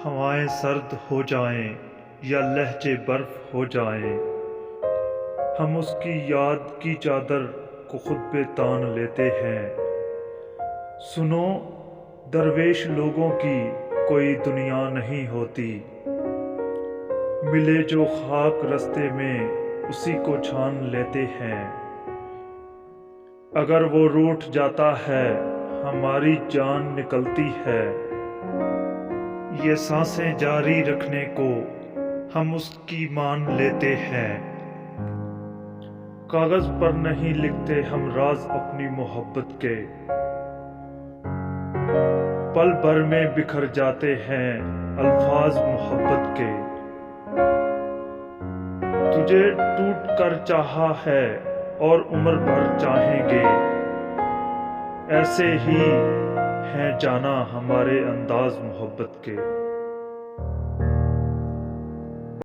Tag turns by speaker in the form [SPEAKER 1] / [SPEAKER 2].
[SPEAKER 1] ہوائیں سرد ہو جائیں یا لہجے برف ہو جائیں، ہم اس کی یاد کی چادر کو خود پہ تان لیتے ہیں۔ سنو، درویش لوگوں کی کوئی دنیا نہیں ہوتی، ملے جو خاک رستے میں اسی کو چھان لیتے ہیں۔ اگر وہ روٹھ جاتا ہے ہماری جان نکلتی ہے، یہ سانسیں جاری رکھنے کو ہم اس کی مان لیتے ہیں۔ کاغذ پر نہیں لکھتے ہم راز اپنی محبت کے، پل بھر میں بکھر جاتے ہیں الفاظ محبت کے۔ تجھے ٹوٹ کر چاہا ہے اور عمر بھر چاہیں گے، ایسے ہی ہیں جانا ہمارے انداز محبت کے۔